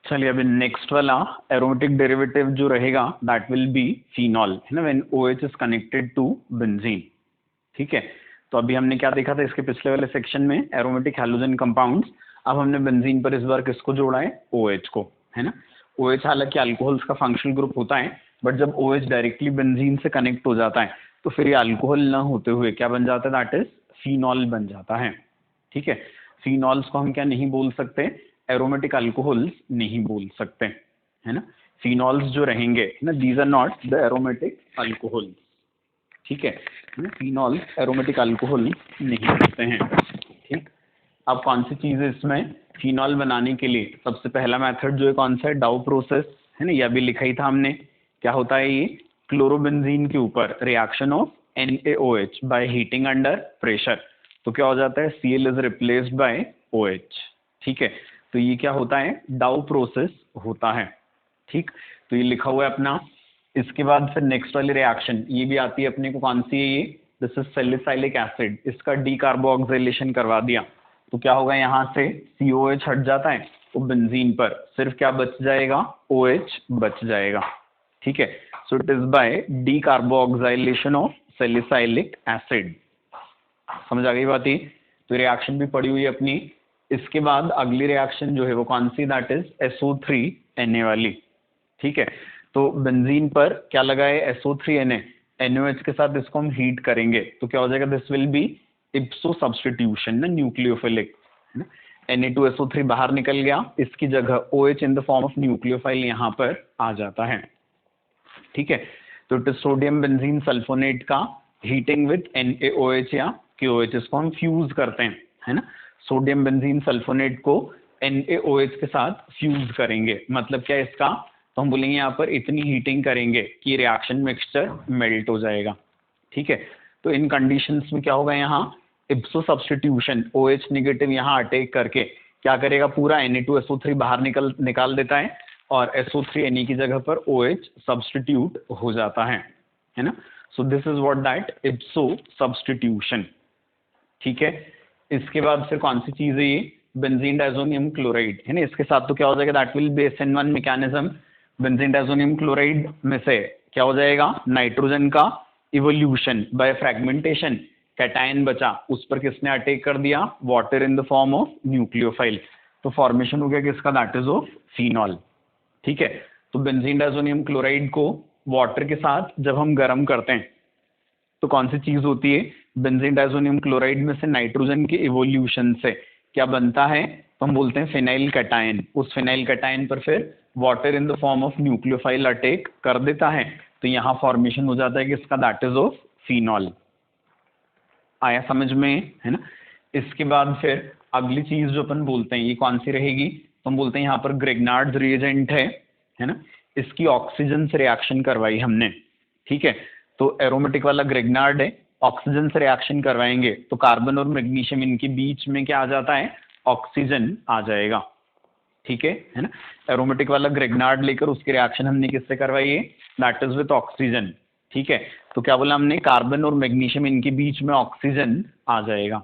चलिए अभी नेक्स्ट वाला एरोमेटिक डेरिवेटिव जो रहेगा दैट विल बी फिनॉल, है ना, when OH is connected to benzene. ठीक है, तो अभी हमने क्या देखा था इसके पिछले वाले सेक्शन में, एरोमेटिक हैलोजन कंपाउंड्स। अब हमने बेंजीन पर इस बार किसको जोड़ा है, OH को, है ना। OH हालांकि अल्कोहल्स का फंक्शनल ग्रुप होता है, बट जब OH डायरेक्टली बेंजीन से कनेक्ट हो जाता है तो फिर ये अल्कोहल ना होते हुए क्या बन जाता है, दैट इज फिनॉल बन जाता है। ठीक है, फिनॉल्स को हम क्या नहीं बोल सकते, एरोमेटिक अल्कोहल्स नहीं बोल सकते, है ना। फिनॉल्स जो रहेंगे, है ना, these are not the aromatic alcohol. ठीक है, फिनॉल एरोमेटिक अल्कोहल नहीं होते हैं। ठीक, अब कौन सी चीज है इसमें फिनॉल बनाने के लिए, सबसे पहला मेथड जो है कौन सा है, डाउ प्रोसेस, है ना, यह भी लिखा ही था हमने। क्या होता है ये, क्लोरोबेंजीन के ऊपर reaction of NaOH by heating under pressure, तो क्या हो जाता है, Cl is replaced by OH। ठीक है, तो ये क्या होता है, डाउ प्रोसेस होता है। ठीक, तो ये लिखा हुआ है अपना। इसके बाद फिर नेक्स्ट वाली रिएक्शन ये भी आती है अपने को, कौन सी है ये, दिस इज सैलिसाइलिक एसिड, इसका डीकार्बोक्सिलेशन करवा दिया तो क्या होगा, यहाँ से COH हट जाता है तो बेंजीन पर सिर्फ क्या बच जाएगा, OH बच जाएगा। ठीक है, so it is by decarboxylation of salicylic acid. समझ आ गई बात ही, तो रिएक्शन भी पड़ी हुई है अपनी। इसके बाद अगली रिएक्शन जो है वो कौन सी, दैट इज SO3Na वाली। ठीक है, तो बेंजीन पर क्या लगा है, SO3Na, NOH के साथ इसको हम हीट करेंगे तो क्या हो जाएगा, दिस विल बी इप्सो सब्स्टिट्यूशन ना, न्यूक्लियोफिलिक, है ना। Na2SO3 बाहर निकल गया, इसकी जगह OH in the form of nucleophile यहाँ पर आ जाता है। ठीक है, तो it is sodium benzene sulphonate का हीटिंग विद NaOH या KOH, इसको हम फ्यूज करते हैं, है ना। सोडियम बेंजीन सल्फोनेट को NaOH के साथ फ्यूज करेंगे, मतलब क्या इसका, तो हम बोलेंगे यहाँ पर इतनी हीटिंग करेंगे कि रिएक्शन मिक्सचर मेल्ट हो जाएगा। ठीक है, तो इन कंडीशंस में क्या होगा, यहाँ इप्सो सब्स्टिट्यूशन, OH नेगेटिव यहाँ अटैक करके क्या करेगा, पूरा Na2SO3 बाहर निकाल देता है और SO3Na की जगह पर OH सब्स्टिट्यूट हो जाता है ना। So this is what that इप्सो substitution. ठीक है, इसके बाद फिर कौन सी चीज है ये, बेंजीन डाइजोनियम क्लोराइड, है ना, इसके साथ तो क्या हो जाएगा, that will be SN1 mechanism. Benzene diazonium chloride में से क्या हो जाएगा, नाइट्रोजन का इवोल्यूशन बाय फ्रेगमेंटेशन, कैटायन बचा, उस पर किसने अटैक कर दिया, water in the form of nucleophile, तो फॉर्मेशन हो गया किसका, दैट इज ऑफ फिनॉल। ठीक है, तो बेंजीन डाइजोनियम क्लोराइड को वाटर के साथ जब हम गर्म करते हैं तो कौन सी चीज होती है, बेंजीन डाइजोनियम क्लोराइड में से नाइट्रोजन के इवोल्यूशन से क्या बनता है, तो हम बोलते हैं फिनाइल कैटायन। उस फिनाइल कैटायन पर फिर water in the form of nucleophile attack कर देता है, तो यहाँ फॉर्मेशन हो जाता है कि इसका दैट इज ऑफ फिनॉल। आया समझ में, है ना। इसके बाद फिर अगली चीज जो अपन बोलते हैं ये कौन सी रहेगी, तो हम बोलते हैं यहाँ पर ग्रिग्नार्ड रिएजेंट है ना, इसकी ऑक्सीजन से रिएक्शन करवाई हमने। ठीक है, तो एरोमेटिक वाला ग्रिग्नार्ड है, ऑक्सीजन से रिएक्शन करवाएंगे तो कार्बन और मैग्नीशियम इनके बीच में क्या आ जाता है, ऑक्सीजन आ जाएगा। ठीक है ना, एरोमेटिक वाला ग्रिग्नार्ड लेकर उसकी रिएक्शन हमने किससे करवाई है, दैट इज विथ ऑक्सीजन। ठीक है, तो क्या बोला हमने, कार्बन और मैग्नीशियम इनके बीच में ऑक्सीजन आ जाएगा।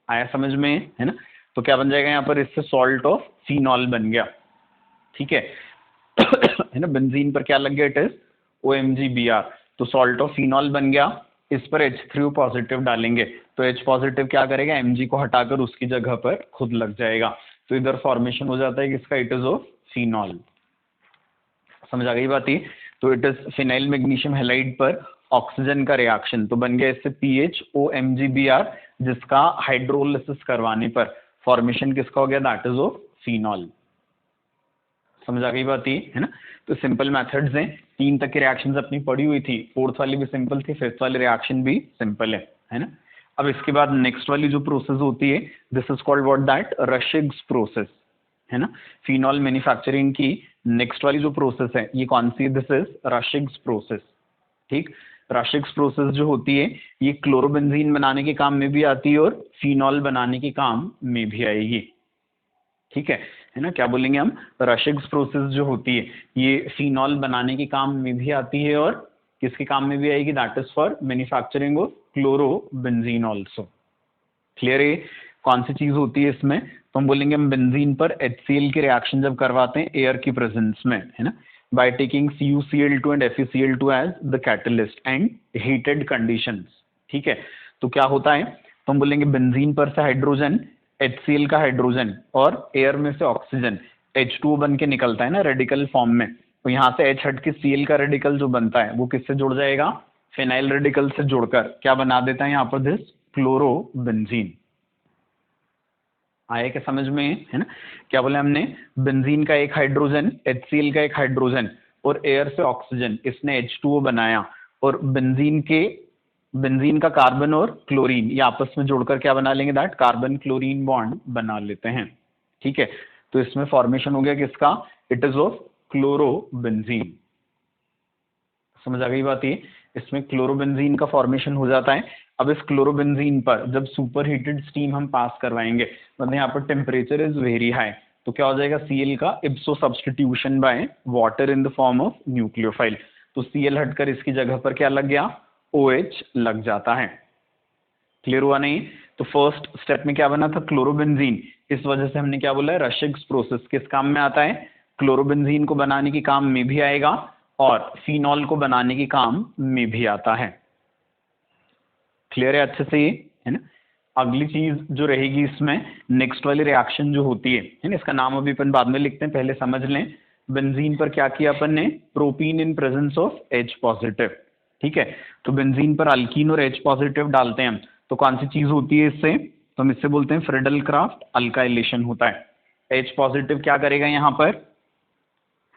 आया समझ में, है ना, तो क्या बन जाएगा यहाँ पर, इससे सॉल्ट ऑफ फिनॉल बन गया। ठीक है है ना, बेंजीन पर क्या लग गया, इट इज OMgBr, तो सॉल्ट ऑफ फिनॉल बन गया। इस पर H3O पॉजिटिव डालेंगे तो H पॉजिटिव क्या करेगा, Mg को हटाकर उसकी जगह पर खुद लग जाएगा, तो इधर फॉर्मेशन हो जाता है किसका, इट इज ऑफ फिनॉल। समझ आ गई बात ही, तो it is phenyl magnesium halide पर ऑक्सीजन का रिएक्शन, तो बन गया इससे PHOMgBr, जिसका हाइड्रोलिसिस करवाने पर फॉर्मेशन किसका हो गया, दैट इज ऑफ फिनॉल। समझ आ गई बात ही, है ना। तो सिंपल मेथड्स हैं, 3 तक की रिएक्शंस अपनी पड़ी हुई थी, 4th वाली भी सिंपल थी, 5th वाली रिएक्शन भी सिंपल है ना। अब इसके बाद नेक्स्ट वाली जो प्रोसेस होती है, this is called what that Raschig's process, है ना। फिनॉल मैन्युफैक्चरिंग की नेक्स्ट वाली जो प्रोसेस है ये कौन सी है, दिस इज रशिग्स प्रोसेस। ठीक, रशिग्स प्रोसेस जो होती है ये क्लोरोबेंजीन बनाने के काम में भी आती है और फिनॉल बनाने के काम में भी आएगी। ठीक है ना, क्या बोलेंगे हम, रशिग्स प्रोसेस जो होती है ये फिनॉल बनाने के काम में भी आती है और किसके काम में भी आएगी, that is for manufacturing of chlorobenzene also. Clear है, कौन सी चीज होती है इसमें, तो हम बोलेंगे हम बेंजीन पर HCl की रिएक्शन जब करवाते हैं एयर की प्रेजेंस में, है ना, by taking CuCl2 and FeCl2 as the catalyst and heated conditions. ठीक है, तो क्या होता है, तो हम बोलेंगे बेंजीन पर से हाइड्रोजन, HCl का हाइड्रोजन और एयर में से ऑक्सीजन H2O बन के निकलता है ना रेडिकल फॉर्म में, तो यहाँ से H हट के Cl का रेडिकल जो बनता है वो किससे जुड़ जाएगा, फिनाइल रेडिकल से जुड़कर क्या बना देता है यहाँ पर दिस क्लोरोबेंजीन। आया क्या समझ में, है ना, क्या बोले हमने, बेंजीन का एक हाइड्रोजन, HCl का एक हाइड्रोजन और एयर से ऑक्सीजन, इसने H2O बनाया और बेंजीन का कार्बन और क्लोरीन ये आपस में जोड़कर क्या बना लेंगे, दैट कार्बन क्लोरीन बॉन्ड बना लेते हैं। ठीक है, तो इसमें फॉर्मेशन हो गया किसका, इट इज ऑफ क्लोरोबेंजीन। समझ आ गई बात ये, इसमें क्लोरोबेंजीन का फॉर्मेशन हो जाता है। अब इस क्लोरोबेंजीन पर जब सुपर हीटेड स्टीम हम पास करवाएंगे, मतलब यहाँ पर टेम्परेचर इज वेरी हाई, तो क्या हो जाएगा, Cl का इप्सो substitution by water in the form of nucleophile, तो Cl हटकर इसकी जगह पर क्या लग गया, OH लग जाता है। क्लियर हुआ नहीं, तो फर्स्ट स्टेप में क्या बना था, क्लोरोबेंजीन, इस वजह से हमने क्या बोला है, रशिक्स प्रोसेस किस काम में आता है, क्लोरोबेंजीन को बनाने के काम में भी आएगा और फिनॉल को बनाने के काम में भी आता है। क्लियर है अच्छे से ये, है ना। अगली चीज जो रहेगी इसमें, नेक्स्ट वाली रिएक्शन जो होती है ना, इसका नाम अभी अपन बाद में लिखते हैं, पहले समझ लें। बेंजीन पर क्या किया अपन ने, propene in presence of H positive. ठीक है, तो बेंजीन पर अल्कीन और H पॉजिटिव डालते हैं हम, तो कौन सी चीज होती है इससे, तो हम इससे बोलते हैं फ्रीडल क्राफ्ट अल्काइलेशन होता है। H पॉजिटिव क्या करेगा यहाँ पर,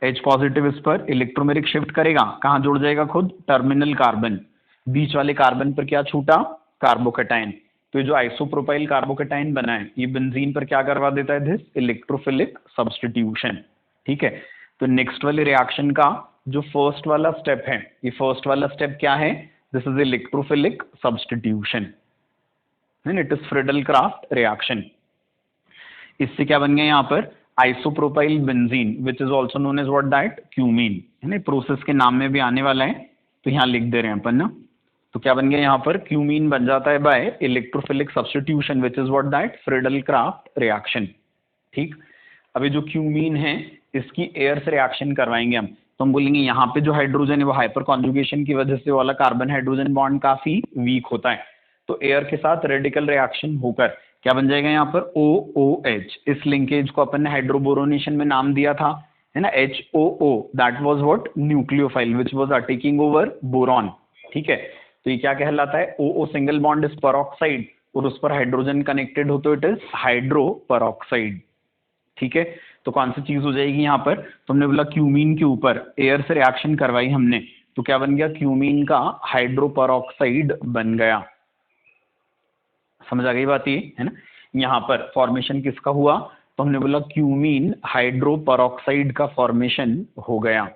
H पॉजिटिव इस पर इलेक्ट्रोमेरिक शिफ्ट करेगा, कहाँ जुड़ जाएगा खुद, टर्मिनल कार्बन, बीच वाले कार्बन पर क्या छूटा, कार्बोकेटाइन, तो ये जो आइसोप्रोपाइल कार्बोकेटाइन बना है ये बेंजीन पर क्या करवा देता है, दिस इलेक्ट्रोफिलिक सब्स्टिट्यूशन। ठीक है, तो नेक्स्ट वाले रिएक्शन का जो फर्स्ट वाला स्टेप है, ये फर्स्ट वाला स्टेप क्या है, this is electrophilic substitution and it is Friedel Crafts reaction. इससे क्या बन गया यहाँ पर, isopropyl benzene which is also known as what, that cumene, है ना, प्रोसेस के नाम में भी आने वाला है, तो यहाँ लिख दे रहे हैं अपन ना, तो क्या बन गया यहाँ पर, क्यूमीन बन जाता है by electrophilic substitution which is what, that Friedel Crafts reaction. ठीक, अभी जो क्यूमीन है इसकी एयर से रिएक्शन करवाएंगे हम, तो हम बोलेंगे यहाँ पे जो हाइड्रोजन है वो हाइपर कॉन्जुगेशन की वजह से वाला कार्बन हाइड्रोजन बॉन्ड काफी वीक होता है, तो एयर के साथ रेडिकल रिएक्शन होकर क्या बन जाएगा यहाँ पर, OOH। इस लिंकेज को अपन ने हाइड्रोबोरोनेशन में नाम दिया था, है ना, HOO, that was what, nucleophile which was attacking over boron. ठीक है, तो ये क्या कहलाता है, OO single bond is peroxide और उस पर हाइड्रोजन कनेक्टेड हो तो इट इज हाइड्रो पेरोक्साइड। ठीक है, तो कौन सी चीज हो जाएगी यहाँ पर, तो हमने बोला क्यूमीन के ऊपर एयर से रिएक्शन करवाई हमने, तो क्या बन गया, क्यूमीन का हाइड्रो पेरोक्साइड बन गया। समझ आ गई बात ये, है ना। यहाँ पर फॉर्मेशन किसका हुआ, तो हमने बोला क्यूमीन हाइड्रो पेरोक्साइड का फॉर्मेशन हो गया।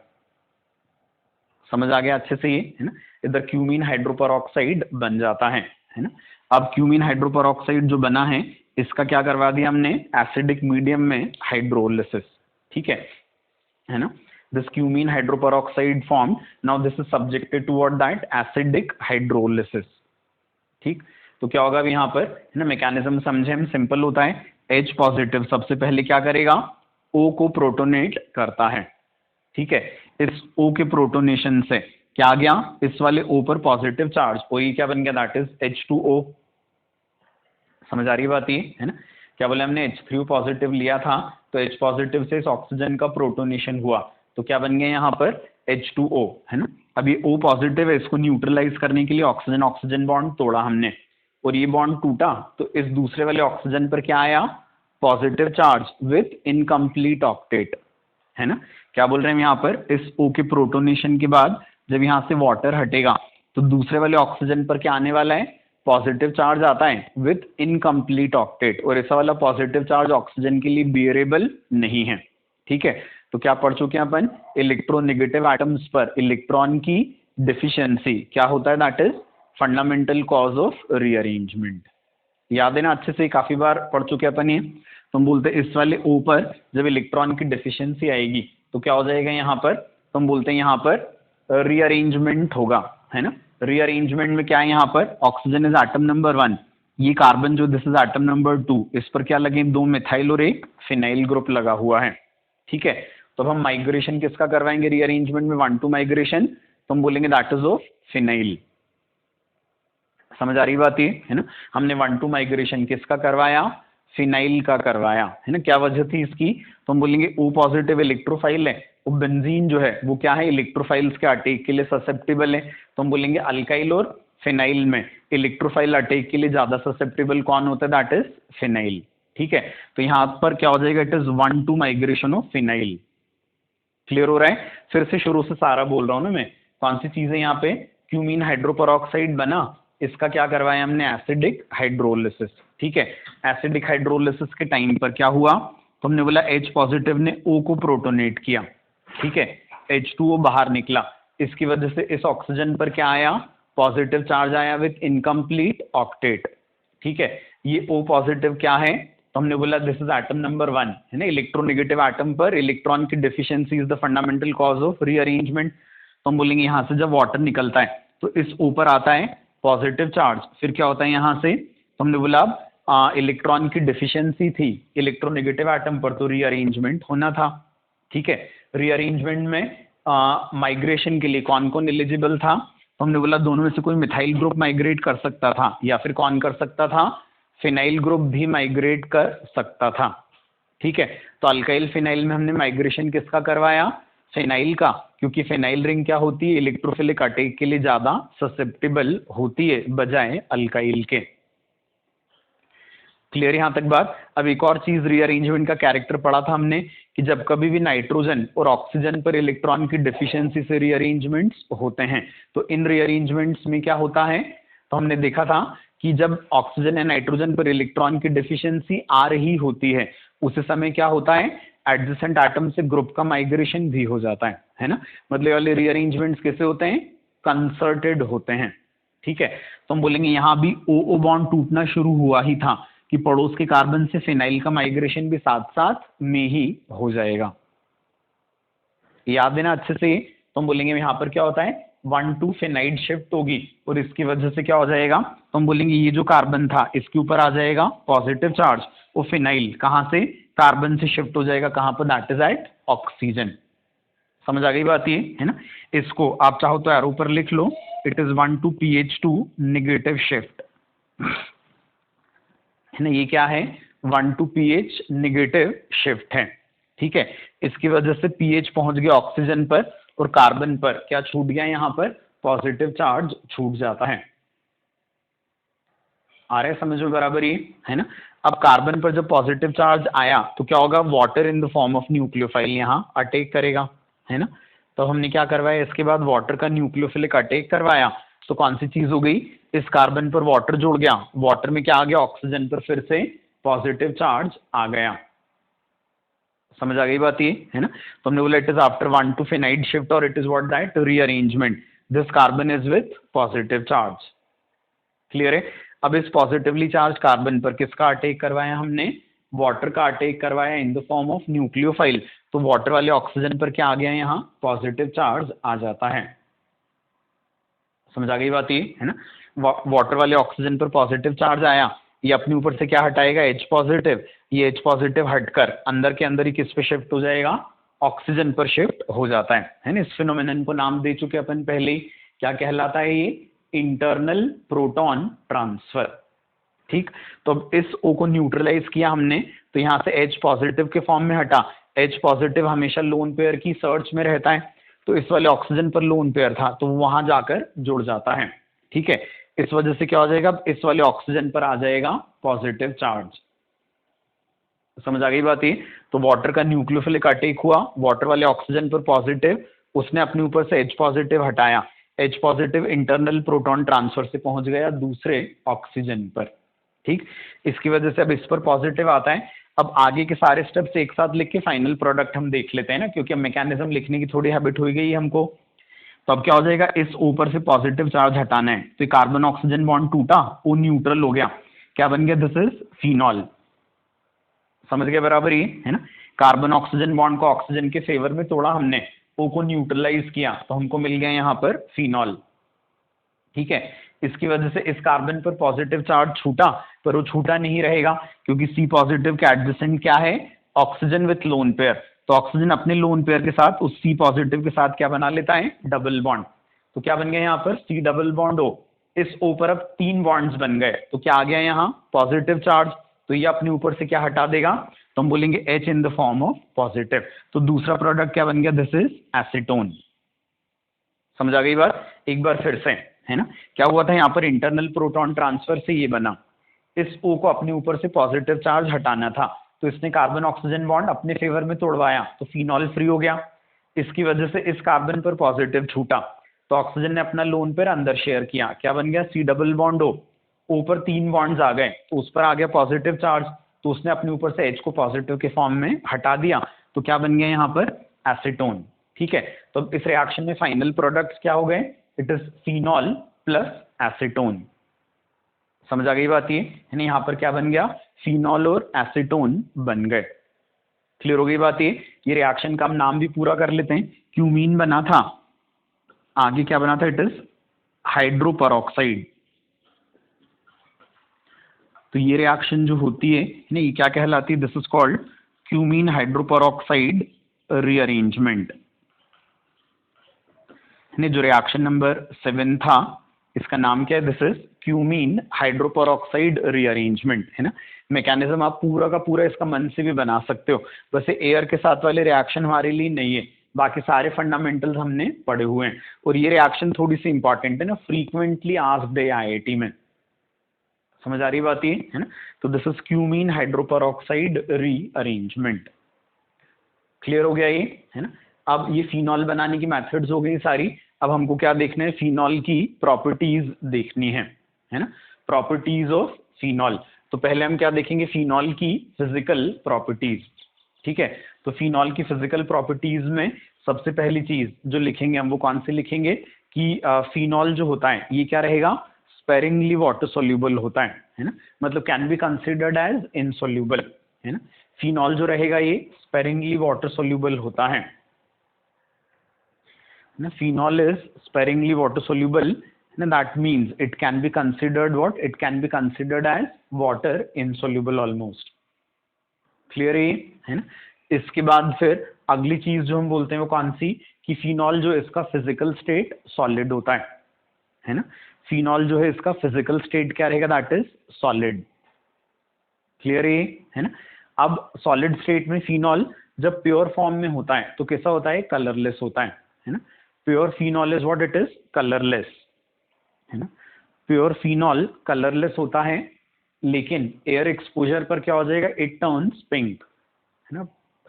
समझ आ गया अच्छे से ये, है ना, इधर क्यूमीन हाइड्रो पेरोक्साइड बन जाता है ना। अब क्यूमीन हाइड्रो पेरोक्साइड जो बना है इसका क्या करवा दिया हमने, एसिडिक मीडियम में हाइड्रोलिसिस। ठीक है ना, this cumene hydroperoxide form, now this is subjected to what, that acidic hydrolysis. ठीक, तो क्या होगा अभी यहाँ पर, है ना, मैकेनिज्म समझे हम, सिंपल होता है, H पॉजिटिव सबसे पहले क्या करेगा, O को प्रोटोनेट करता है। ठीक है, इस O के प्रोटोनेशन से क्या आ गया, इस वाले O पर पॉजिटिव चार्ज, और ये क्या बन गया, दैट इज H2O। समझ आ रही बात ये, है ना, क्या बोले हमने H3O पॉजिटिव लिया था, तो H पॉजिटिव से इस ऑक्सीजन का प्रोटोनेशन हुआ, तो क्या बन गया यहाँ पर, H2O, है ना। अभी O पॉजिटिव है, इसको न्यूट्रलाइज करने के लिए ऑक्सीजन ऑक्सीजन बॉन्ड तोड़ा हमने और ये बॉन्ड टूटा, तो इस दूसरे वाले ऑक्सीजन पर क्या आया, positive charge with incomplete octet, है ना। क्या बोल रहे हैं यहाँ पर, इस O के प्रोटोनेशन के बाद जब यहाँ से वाटर हटेगा तो दूसरे वाले ऑक्सीजन पर क्या आने वाला है, पॉजिटिव चार्ज आता है विथ इनकम्प्लीट ऑक्टेट, और ऐसा वाला पॉजिटिव चार्ज ऑक्सीजन के लिए बियरेबल नहीं है। ठीक है, तो क्या पढ़ चुके हैं अपन, इलेक्ट्रोनेगेटिव एटम्स पर इलेक्ट्रॉन की डिफिशियंसी क्या होता है, that is fundamental cause of rearrangement. याद है ना अच्छे से, काफी बार पढ़ चुके अपन ये। तो हम बोलते हैं इस वाले O पर जब इलेक्ट्रॉन की डिफिशियंसी आएगी तो क्या हो जाएगा यहाँ पर, तो हम बोलते हैं यहाँ पर रीअरेंजमेंट होगा, है ना। रीअरेंजमेंट में क्या है यहाँ पर, ऑक्सीजन इज एटम नंबर 1, ये कार्बन जो दिस इज एटम नंबर 2, इस पर क्या लगे, 2 मिथाइल और एक फिनाइल ग्रुप लगा हुआ है। ठीक है, तो अब हम माइग्रेशन किसका करवाएंगे रीअरेंजमेंट में, 1 to माइग्रेशन, तो हम बोलेंगे दैट इज ऑफ फिनाइल। समझ आ रही बात ये है ना, हमने 1 to माइग्रेशन किसका करवाया, फिनाइल का करवाया है ना। क्या वजह थी इसकी, तो हम बोलेंगे O पॉजिटिव इलेक्ट्रोफाइल है, वो बेंजीन जो है वो क्या है, इलेक्ट्रोफाइल्स के अटैक के लिए ससेप्टेबल है, तो हम बोलेंगे अल्काइल और फिनाइल में इलेक्ट्रोफाइल अटैक के लिए ज्यादा ससेप्टेबल कौन होता है, दैट इज फिनाइल। ठीक है, तो यहाँ पर क्या हो जाएगा, it is 1 to migration of phenyl. Clear हो रहा है, फिर से शुरू से सारा बोल रहा हूं ना मैं, कौन सी चीजें यहाँ पे, क्यूमीन हाइड्रोपेरोक्साइड बना, इसका क्या करवाया हमने, एसिडिक हाइड्रोलिसिस। ठीक है, एसिडिक हाइड्रोलिसिस के टाइम पर क्या हुआ, तो हमने बोला H पॉजिटिव ने O को प्रोटोनेट किया। ठीक है, H2O बाहर निकला, इसकी वजह से इस ऑक्सीजन पर क्या आया, पॉजिटिव चार्ज आया विथ इनकम्प्लीट ऑक्टेट। ठीक है, ये O पॉजिटिव क्या है, तो हमने बोला दिस इज एटम नंबर 1 है ना, इलेक्ट्रोनेगेटिव एटम पर इलेक्ट्रॉन की deficiency is the fundamental cause of rearrangement. तो हम बोलेंगे यहाँ से जब वाटर निकलता है तो इस ऊपर आता है पॉजिटिव चार्ज, फिर क्या होता है यहाँ से, तो हमने बोला इलेक्ट्रॉन की डेफिशिएंसी थी इलेक्ट्रोनेगेटिव एटम पर, तो रीअरेंजमेंट होना था। ठीक है, रीअरेंजमेंट में माइग्रेशन के लिए कौन कौन एलिजिबल था, तो हमने बोला दोनों में से कोई मिथाइल ग्रुप माइग्रेट कर सकता था, या फिर कौन कर सकता था, फिनाइल ग्रुप भी माइग्रेट कर सकता था। ठीक है, तो अल्काइल फिनाइल में हमने माइग्रेशन किसका करवाया, फिनाइल का, क्योंकि फिनाइल रिंग क्या होती है, इलेक्ट्रोफिलिक अटैक के लिए ज्यादा ससेप्टेबल होती है बजाय अल्काइल के। क्लियर यहां तक बात। अब एक और चीज रीअरेंजमेंट का कैरेक्टर पढ़ा था हमने कि जब कभी भी नाइट्रोजन और ऑक्सीजन पर इलेक्ट्रॉन की डेफिशिएंसी से रीअरेंजमेंट्स होते हैं, तो इन रीअरेंजमेंट्स में क्या होता है, तो हमने देखा था कि जब ऑक्सीजन या नाइट्रोजन पर इलेक्ट्रॉन की डेफिशिएंसी आ रही होती है, उस समय क्या होता है, एडजेसेंट एटम से ग्रुप का माइग्रेशन भी हो जाता है ना। मतलब वाले रीअरेंजमेंट्स कैसे होते हैं, कंसर्टेड होते हैं। ठीक है, तो हम बोलेंगे यहां भी ओ बॉन्ड टूटना शुरू हुआ ही था कि पड़ोस के कार्बन से फिनाइल का माइग्रेशन भी साथ साथ में ही हो जाएगा। याद देना अच्छे से, तो हम बोलेंगे यहाँ पर क्या होता है, 1 to फिनाइल शिफ्ट होगी और इसकी वजह से क्या हो जाएगा, तो हम बोलेंगे ये जो कार्बन था इसके ऊपर आ जाएगा पॉजिटिव चार्ज, और फिनाइल कहां से, कार्बन से शिफ्ट हो जाएगा कहां पर, दैट इज एट ऑक्सीजन। समझ आ गई बात ये है ना। इसको आप चाहो तो एरो पर लिख लो, it is 1 to pH2 negative shift है ना, ये क्या है, 1 to pH नेगेटिव शिफ्ट है। ठीक है, इसकी वजह से pH पहुंच गया ऑक्सीजन पर और कार्बन पर क्या छूट गया, यहाँ पर पॉजिटिव चार्ज छूट जाता है। आ रहा है समझ में बराबर ये है ना। अब कार्बन पर जब पॉजिटिव चार्ज आया तो क्या होगा, water in the form of nucleophile यहाँ अटैक करेगा है ना। तो हमने क्या करवाया, इसके बाद वाटर का न्यूक्लियोफिलिक अटैक करवाया, तो कौन सी चीज हो गई, इस कार्बन पर वाटर जुड़ गया, वाटर में क्या आ गया, ऑक्सीजन पर फिर से पॉजिटिव चार्ज आ गया। समझ आ गई बात ये है ना। तो हमने बोला it is after 1 to phenyl shift और it is what that rearrangement, this carbon is with positive charge. Clear है। अब इस पॉजिटिवली चार्ज कार्बन पर किसका अटैक करवाया हमने, वाटर का अटैक करवाया in the form of nucleophile, तो वाटर वाले ऑक्सीजन पर क्या आ गया, यहाँ पॉजिटिव चार्ज आ जाता है। समझ आ गई बात ये है ना। वाटर वाले ऑक्सीजन पर पॉजिटिव चार्ज आया, ये अपने ऊपर से क्या हटाएगा, H पॉजिटिव, ये H पॉजिटिव हटकर अंदर के अंदर ही किस पे शिफ्ट हो जाएगा, ऑक्सीजन पर शिफ्ट हो जाता है ना। इस फिनोमेनन को नाम दे चुके अपन पहले ही, क्या कहलाता है ये, इंटरनल प्रोटॉन ट्रांसफर। ठीक, तो अब इस O को न्यूट्रलाइज किया हमने, तो यहां से H पॉजिटिव के फॉर्म में हटा, H पॉजिटिव हमेशा लोन पेयर की सर्च में रहता है, तो इस वाले ऑक्सीजन पर लोन पेयर था तो वहां जाकर जुड़ जाता है। ठीक है, इस वजह से क्या हो जाएगा, इस वाले ऑक्सीजन पर आ जाएगा पॉजिटिव चार्ज। समझ आ गई बात ये। तो वाटर का न्यूक्लियोफिलिक अटैक हुआ, वाटर वाले ऑक्सीजन पर पॉजिटिव, उसने अपने ऊपर से H पॉजिटिव हटाया, H positive internal proton transfer से पहुंच गया दूसरे ऑक्सीजन पर। ठीक, इसकी वजह से अब इस पर पॉजिटिव आता है। अब आगे के सारे स्टेप्स एक साथ लिख के फाइनल प्रोडक्ट हम देख लेते हैं ना, क्योंकि अब मैकेनिज्म लिखने की थोड़ी हैबिट हो गई हमको। तो अब क्या हो जाएगा, इस ऊपर से पॉजिटिव चार्ज हटाना है, तो कार्बन ऑक्सीजन बॉन्ड टूटा, ओ न्यूट्रल हो गया, क्या बन गया, दिस इज फिनॉल। समझ गए बराबर ये है ना। कार्बन ऑक्सीजन बॉन्ड को ऑक्सीजन के फेवर में तोड़ा हमने, ओ को न्यूट्रलाइज किया, तो हमको मिल गया यहाँ पर फिनॉल। ठीक है, इसकी वजह से इस कार्बन पर पॉजिटिव चार्ज छूटा, पर वो छूटा नहीं रहेगा क्योंकि सी पॉजिटिव के एडजेसेंट क्या है, ऑक्सीजन विथ लोन पेयर। तो ऑक्सीजन अपने लोन पेयर के साथ उस सी पॉजिटिव के साथ क्या बना लेता है, डबल बॉन्ड। तो क्या बन गया यहाँ पर, सी डबल बॉन्ड ओ। इस ओ पर अब 3 बॉन्ड्स बन गए, तो क्या आ गया यहाँ, पॉजिटिव चार्ज। तो ये अपने ऊपर से क्या हटा देगा, तो हम बोलेंगे H in the form of positive. तो दूसरा प्रोडक्ट क्या बन गया, दिस इज एसीटोन। समझ आ गई बात, एक बार फिर से, है ना। क्या हुआ था यहाँ पर, इंटरनल प्रोटॉन ट्रांसफर से ये बना, इस O को अपने ऊपर से पॉजिटिव चार्ज हटाना था, तो इसने कार्बन ऑक्सीजन बॉन्ड अपने फेवर में तोड़वाया, तो फिनॉल फ्री हो गया। इसकी वजह से इस कार्बन पर पॉजिटिव छूटा, तो ऑक्सीजन ने अपना लोन पेयर अंदर शेयर किया, क्या बन गया, सी डबल बॉन्ड O पर 3 बॉन्ड्स आ गए, तो उस पर आ गया पॉजिटिव चार्ज, तो उसने अपने ऊपर से H को पॉजिटिव के फॉर्म में हटा दिया, तो क्या बन गया यहाँ पर, एसीटोन। ठीक है, तो इस रिएक्शन में फाइनल प्रोडक्ट्स क्या हो गए, it is phenol plus acetone. समझ आ गई बात ये, है ना। यहाँ पर क्या बन गया, फिनॉल और एसीटोन बन गए। क्लियर हो गई बात ये रिएक्शन का हम नाम भी पूरा कर लेते हैं। क्यूमीन बना था, आगे क्या बना था, इट इज हाइड्रोपरऑक्साइड। तो ये रिएक्शन जो होती है ना, ये क्या कहलाती है, this is called cumene hydroperoxide rearrangement. जो रिएक्शन नंबर 7 था, इसका नाम क्या है, this is cumene hydroperoxide rearrangement, है ना। मैकेनिज्म आप पूरा का पूरा इसका मन से भी बना सकते हो, वैसे एयर के साथ वाले रिएक्शन हमारे लिए नहीं है, बाकी सारे फंडामेंटल्स हमने पढ़े हुए हैं। और ये रिएक्शन थोड़ी सी इंपॉर्टेंट है ना, फ्रीक्वेंटली आस्क्ड है आईआईटी में। समझ आ रही बात ये, है ना। तो this is cumene hydroperoxide rearrangement. Clear हो गया ये, है ना। अब ये फिनॉल बनाने की मेथड्स हो गई सारी, अब हमको क्या देखना है, फिनॉल की प्रॉपर्टीज देखनी है ना, प्रॉपर्टीज ऑफ फिनॉल। तो पहले हम क्या देखेंगे, फिनॉल की फिजिकल प्रॉपर्टीज। ठीक है, तो फिनॉल की फिजिकल प्रॉपर्टीज में सबसे पहली चीज जो लिखेंगे हम, वो कौन सी लिखेंगे कि फिनॉल जो होता है ये क्या रहेगा, स्पेरिंगली वाटर सोल्यूबल होता है ना, मतलब can be considered as insoluble, है ना। फिनॉल जो रहेगा ये स्पेरिंगली वाटर सोल्यूबल होता है ना, phenol is sparingly water soluble, that means it can be considered what, it can be considered as water insoluble almost। Clear है ना। इसके बाद फिर अगली चीज जो हम बोलते हैं वो कौन सी, कि फिनॉल जो इसका फिजिकल स्टेट सॉलिड होता है ना, फिनॉल जो है इसका फिजिकल स्टेट क्या रहेगा, दैट इज सॉलिड। क्लियर है ना। अब सॉलिड स्टेट में फिनॉल जब प्योर फॉर्म में होता है तो कैसा होता है, कलरलेस होता है ना। Pure phenol is what, it is colourless, है ना। प्योर फिनॉल कलरलेस होता है, लेकिन एयर एक्सपोजर पर क्या हो जाएगा, इट टर्न्स पिंक, है ना।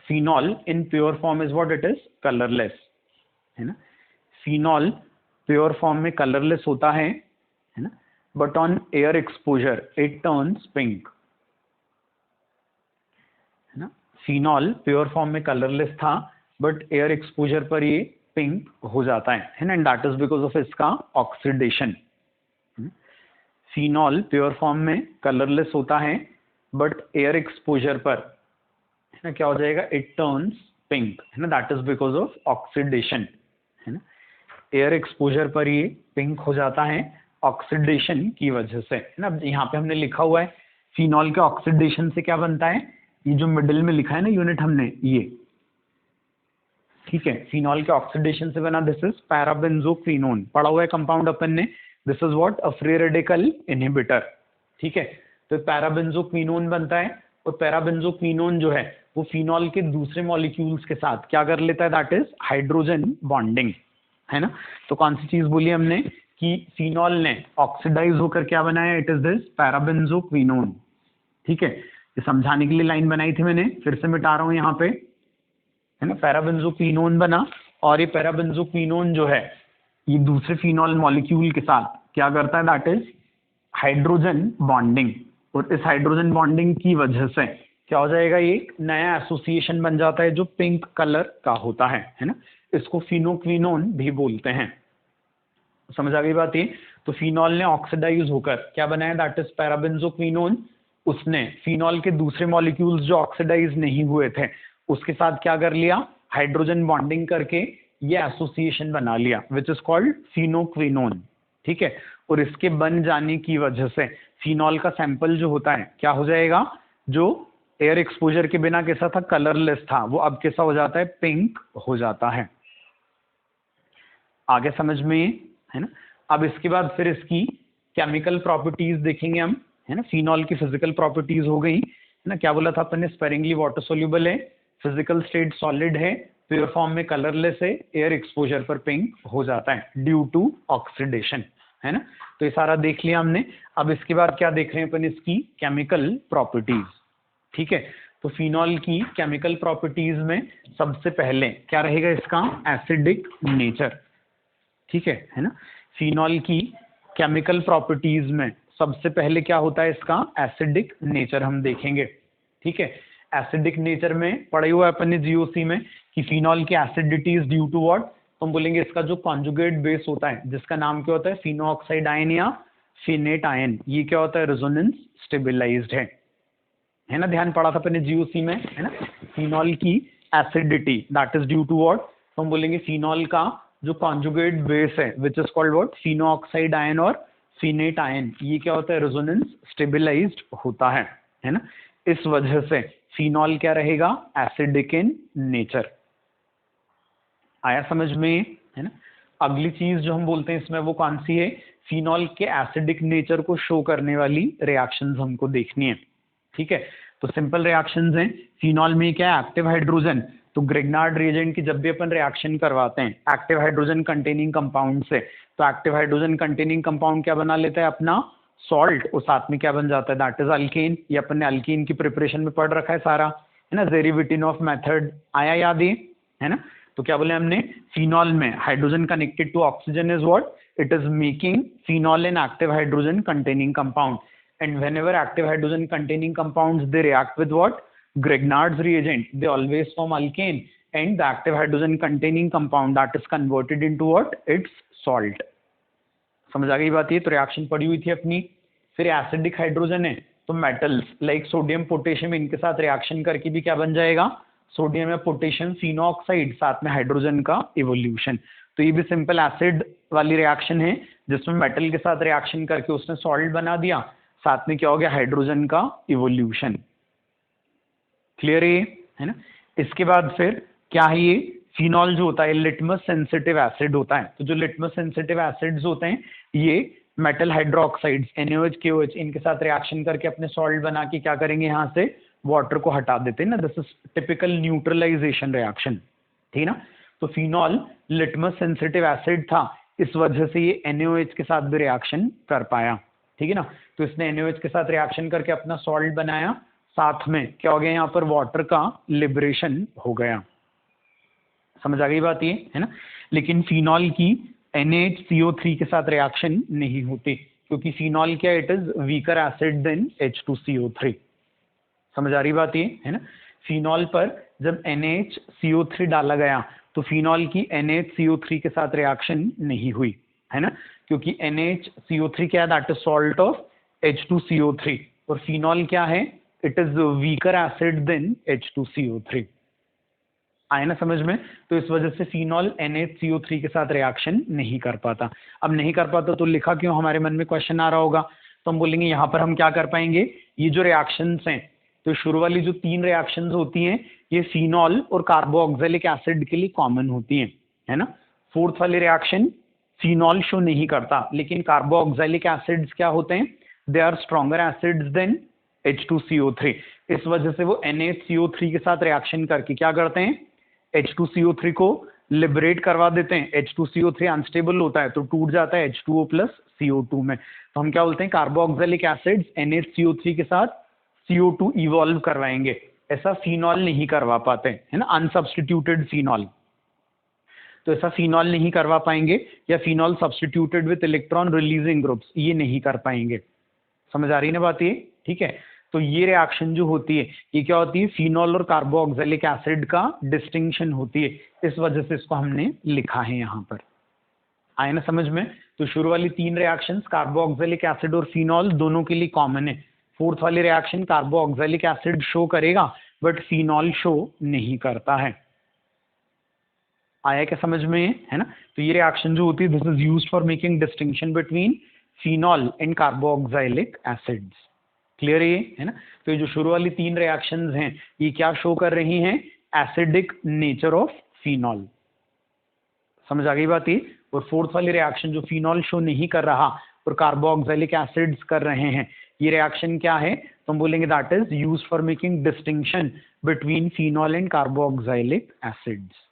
Phenol in pure form is what, it is colourless, है ना। फिनॉल प्योर फॉर्म में कलरलेस होता है ना, but on air exposure it turns pink, है ना। फिनॉल प्योर फॉर्म में कलरलेस था, बट एयर एक्सपोजर पर ये पिंक हो जाता है ना, and that is because of इसका ऑक्सीडेशन। फिनॉल प्योर फॉर्म में कलरलेस होता है, बट एयर एक्सपोजर पर, है ना, क्या हो जाएगा, इट टर्न्स पिंक, है ना, that is because of oxidation, है ना। एयर एक्सपोजर पर ये पिंक हो जाता है ऑक्सीडेशन की वजह से, है ना। यहाँ पे हमने लिखा हुआ है फिनॉल के ऑक्सीडेशन से क्या बनता है, ये जो मिडिल में लिखा है ना यूनिट हमने, ये ठीक है, फिनॉल के ऑक्सीडेशन से बना, दिस इज पैराबेंजोक्विनोन, पढ़ा हुआ है कंपाउंड अपन ने, this is what, a free radical inhibitor. ठीक है, तो पैराबेंजोक्विनोन बनता है, और पैराबेंजोक्विनोन जो है वो फिनॉल के दूसरे मॉलिक्यूल्स के साथ क्या कर लेता है, दैट इज हाइड्रोजन बॉन्डिंग, है ना। तो कौन सी चीज बोली हमने, कि फिनॉल ने ऑक्सीडाइज होकर क्या बनाया, इट इज दिस पैराबेंजोक्विनोन। ठीक है, ये समझाने के लिए लाइन बनाई थी मैंने, फिर से मिटा रहा हूं यहाँ पे, है ना। पैराबेंजोक्विनोन बना, और ये पैराबेंजोक्विनोन जो है ये दूसरे फिनॉल मॉलिक्यूल के साथ क्या करता है, दैट इज हाइड्रोजन बॉन्डिंग, और इस हाइड्रोजन बॉन्डिंग की वजह से क्या हो जाएगा, ये नया एसोसिएशन बन जाता है जो पिंक कलर का होता है ना। इसको फिनोक्विनोन भी बोलते हैं। समझ आ गई बात ये। तो फिनॉल ने ऑक्सीडाइज होकर क्या बनाया, दैट इज पैराबेंजोक्विनोन। उसने फिनॉल के दूसरे मॉलिक्यूल्स जो ऑक्सीडाइज नहीं हुए थे उसके साथ क्या कर लिया, हाइड्रोजन बॉन्डिंग करके ये एसोसिएशन बना लिया, विच इज कॉल्ड फिनोक्विनोन। ठीक है, और इसके बन जाने की वजह से फिनॉल का सैंपल जो होता है क्या हो जाएगा, जो एयर एक्सपोजर के बिना कैसा था, कलरलेस था, वो अब कैसा हो जाता है, पिंक हो जाता है। आगे समझ में है ना। अब इसके बाद फिर इसकी केमिकल प्रॉपर्टीज देखेंगे हम, है ना। फिनॉल की फिजिकल प्रॉपर्टीज हो गई, है ना। क्या बोला था अपन ने, स्पेरिंगली वाटर सोल्यूबल है, फिजिकल स्टेट सॉलिड है, प्योर फॉर्म में कलरलेस है, एयर एक्सपोजर पर पिंक हो जाता है ड्यू टू ऑक्सीडेशन, है ना। तो ये सारा देख लिया हमने। अब इसके बाद क्या देख रहे हैं अपन, इसकी केमिकल प्रॉपर्टीज। ठीक है, तो फिनॉल की केमिकल प्रॉपर्टीज में सबसे पहले क्या रहेगा, इसका एसिडिक नेचर। ठीक है ना। फिनॉल की केमिकल प्रॉपर्टीज में सबसे पहले क्या होता है, इसका एसिडिक नेचर हम देखेंगे। ठीक है, एसिडिक नेचर में पढ़े हुआ है अपन ने जीओसी में कि फिनॉल की acidity is due to what, तो हम बोलेंगे इसका जो कॉन्जुगेट बेस होता है जिसका नाम क्या होता है, फिनो ऑक्साइड आयन या फिनेट आयन, ये क्या होता है, रेजोनेंस स्टेबलाइज्ड है ना। ध्यान पड़ा था अपन ने जीओसी में, है ना। फिनॉल की acidity that is due to what, तो हम बोलेंगे फिनॉल का जो कॉन्जुगेट बेस है which is called what, phenoxide ion और फिनेट आयन, ये क्या होता है, रेजोनेंस स्टेबलाइज्ड होता है ना। इस वजह से फिनॉल क्या रहेगा, एसिडिक इन नेचर। आया समझ में, है ना। अगली चीज जो हम बोलते हैं इसमें वो कौन सी है, फिनॉल के एसिडिक नेचर को शो करने वाली रिएक्शंस हमको देखनी है। ठीक है, तो सिंपल रिएक्शंस हैं। फिनॉल में क्या है, एक्टिव हाइड्रोजन, तो ग्रिग्नार्ड रिएजेंट की जब भी अपन रिएक्शन करवाते हैं एक्टिव हाइड्रोजन कंटेनिंग कंपाउंड से, तो एक्टिव हाइड्रोजन कंटेनिंग कंपाउंड क्या बना लेता है, अपना सॉल्ट, और साथ में क्या बन जाता है, दैट इज अल्केन। ये अपन ने अल्केन की प्रिपरेशन में पढ़ रखा है सारा, है ना। जेरिविटिनोफ मेथड आया याद, ये है ना। तो क्या बोले हमने, फिनॉल में hydrogen connected to oxygen is what, it is making phenol an active hydrogen containing compound, and whenever active hydrogen containing compounds they react with what, Grignard's reagent, they always form alkane, and the active hydrogen containing compound that is converted into what, its salt। समझ आ गई बात, ये तो reaction पड़ी हुई थी अपनी। फिर एसिडिक हाइड्रोजन है, तो मेटल्स लाइक सोडियम पोटेशियम इनके साथ रिएक्शन करके भी क्या बन जाएगा, सोडियम या पोटेशियम फिनो ऑक्साइड, साथ में हाइड्रोजन का इवोल्यूशन। तो ये भी सिंपल एसिड वाली रिएक्शन है जिसमें मेटल के साथ रिएक्शन करके उसने सॉल्ट बना दिया, साथ में क्या हो गया, हाइड्रोजन का इवोल्यूशन। क्लियर है ना। इसके बाद फिर क्या है, ये फिनॉल जो होता है लिटमस सेंसिटिव एसिड होता है। तो जो लिटमस सेंसिटिव एसिड्स होते हैं ये मेटल हाइड्रोक्साइड्स NaOH KOH इनके साथ रिएक्शन करके अपने सॉल्ट बना के क्या करेंगे, यहाँ से वाटर को हटा देते हैं ना। This is typical neutralisation reaction, ठीक है ना। तो फिनॉल लिटमस सेंसिटिव एसिड था, इस वजह से ये NaOH के साथ भी रिएक्शन कर पाया, ठीक है ना। तो इसने NaOH के साथ रिएक्शन करके अपना सॉल्ट बनाया, साथ में क्या हो गया, यहाँ पर वाटर का लिबरेशन हो गया। समझ आ गई बात ये, है ना। लेकिन फिनॉल की NaHCO3 के साथ रिएक्शन नहीं होती, क्योंकि फिनॉल क्या, it is weaker acid than H2CO3। समझ आ रही बात ये, है ना। फिनॉल पर जब NaHCO3 डाला गया तो फिनॉल की NaHCO3 के साथ रिएक्शन नहीं हुई, है ना, क्योंकि NaHCO3 क्या है, that is salt of H2CO3, और फिनॉल क्या है, it is weaker acid than H2CO3। आए ना समझ में। तो इस वजह से फिनॉल NaHCO3 के साथ रिएक्शन नहीं कर पाता। अब नहीं कर पाता तो लिखा क्यों, हमारे मन में क्वेश्चन आ रहा होगा, तो हम बोलेंगे यहाँ पर हम क्या कर पाएंगे, ये जो रिएक्शंस हैं, तो शुरू वाली जो 3 रिएक्शंस होती हैं ये फिनॉल और कार्बोक्सिलिक एसिड के लिए कॉमन होती हैं, है ना। फोर्थ वाली रिएक्शन फिनॉल शो नहीं करता, लेकिन कार्बोक्सिलिक एसिड्स क्या होते हैं, they are stronger acids than H2CO3। इस वजह से वो NaCO3 के साथ रिएक्शन करके क्या करते हैं, H2CO3 को लिबरेट करवा देते हैं। H2CO3 अनस्टेबल होता है तो टूट जाता है H2O प्लस CO2 में, तो हम क्या बोलते हैं, कार्बोक्सिलिक एसिड्स NaCO3 के साथ CO2 इवॉल्व करवाएंगे। ऐसा फिनॉल नहीं करवा पाते, है ना, अनसब्स्टिट्यूटेड फिनॉल। तो ऐसा फिनॉल नहीं करवा पाएंगे, या phenol substituted with electron releasing groups, ये नहीं कर पाएंगे। समझ आ रही ना बात ये, ठीक है। तो ये रिएक्शन जो होती है ये क्या होती है, फिनॉल और कार्बोक्सिलिक एसिड का डिस्टिंक्शन होती है, इस वजह से इसको हमने लिखा है यहाँ पर। आए ना समझ में। तो शुरू वाली 3 रिएक्शंस कार्बोक्सिलिक एसिड और फिनॉल दोनों के लिए कॉमन है। फोर्थ वाली रिएक्शन कार्बोक्सिलिक एसिड शो करेगा बट फिनॉल शो नहीं करता है। आया क्या समझ में, है ना। तो ये रिएक्शन जो होती है this is used for making distinction between phenol and carboxylic acids. Clear है ना। तो ये जो शुरू वाली 3 रिएक्शंस हैं ये क्या शो कर रही हैं, एसिडिक नेचर ऑफ फिनॉल। समझ आ गई बात ये। और फोर्थ वाली रिएक्शन जो फिनॉल शो नहीं कर रहा और कार्बोक्सिलिक एसिड्स कर रहे हैं, ये रिएक्शन क्या है, तो हम बोलेंगे that is used for making distinction between phenol and carboxylic acids.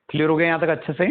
Clear हो गया यहां तक अच्छे से।